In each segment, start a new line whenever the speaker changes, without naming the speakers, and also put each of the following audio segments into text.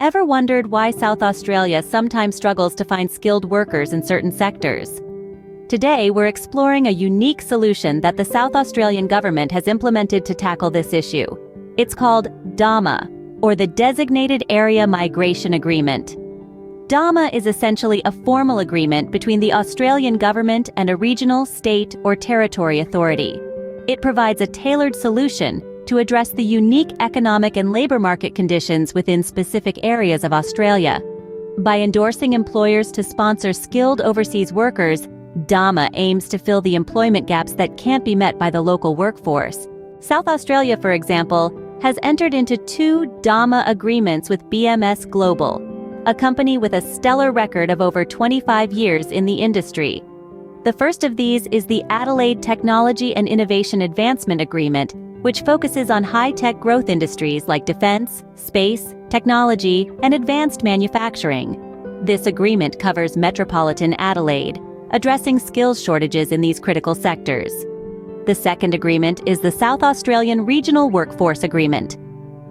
Ever wondered why South Australia sometimes struggles to find skilled workers in certain sectors? Today, we're exploring a unique solution that the South Australian government has implemented to tackle this issue. It's called DAMA, or the Designated Area Migration Agreement. DAMA is essentially a formal agreement between the Australian government and a regional, state, or territory authority. It provides a tailored solution to address the unique economic and labor market conditions within specific areas of Australia. By endorsing employers to sponsor skilled overseas workers, DAMA aims to fill the employment gaps that can't be met by the local workforce. South Australia, for example, has entered into 2 DAMA agreements with BMS GLOBAL, a company with a stellar record of over 25 years in the industry. The first of these is the Adelaide Technology and Innovation Advancement Agreement, which focuses on high-tech growth industries like defense, space, technology, and advanced manufacturing. This agreement covers metropolitan Adelaide, addressing skills shortages in these critical sectors. The second agreement is the South Australian Regional Workforce Agreement.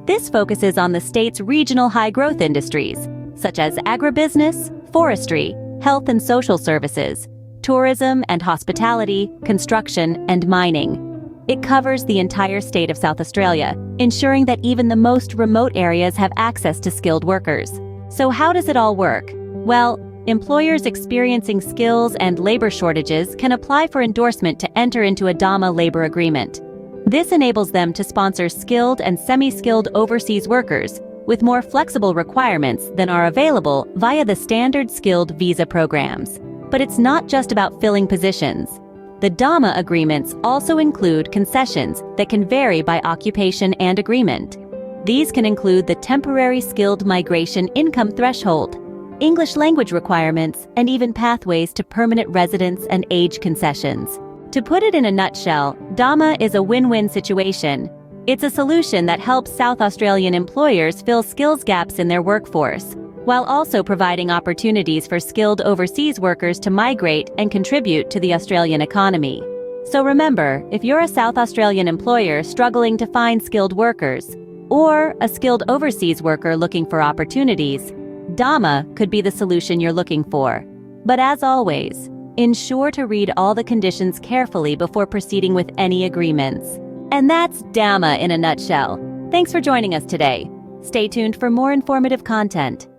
This focuses on the state's regional high-growth industries, such as agribusiness, forestry, health and social services, tourism and hospitality, construction, and mining. It covers the entire state of South Australia, ensuring that even the most remote areas have access to skilled workers. So how does it all work? Well, employers experiencing skills and labor shortages can apply for endorsement to enter into a DAMA labor agreement. This enables them to sponsor skilled and semi-skilled overseas workers with more flexible requirements than are available via the standard skilled visa programs. But it's not just about filling positions. The DAMA agreements also include concessions that can vary by occupation and agreement. These can include the temporary skilled migration income threshold, English language requirements, and even pathways to permanent residence and age concessions. To put it in a nutshell, DAMA is a win-win situation. It's a solution that helps South Australian employers fill skills gaps in their workforce, while also providing opportunities for skilled overseas workers to migrate and contribute to the Australian economy. So remember, if you're a South Australian employer struggling to find skilled workers, or a skilled overseas worker looking for opportunities, DAMA could be the solution you're looking for. But as always, ensure to read all the conditions carefully before proceeding with any agreements. And that's DAMA in a nutshell. Thanks for joining us today. Stay tuned for more informative content.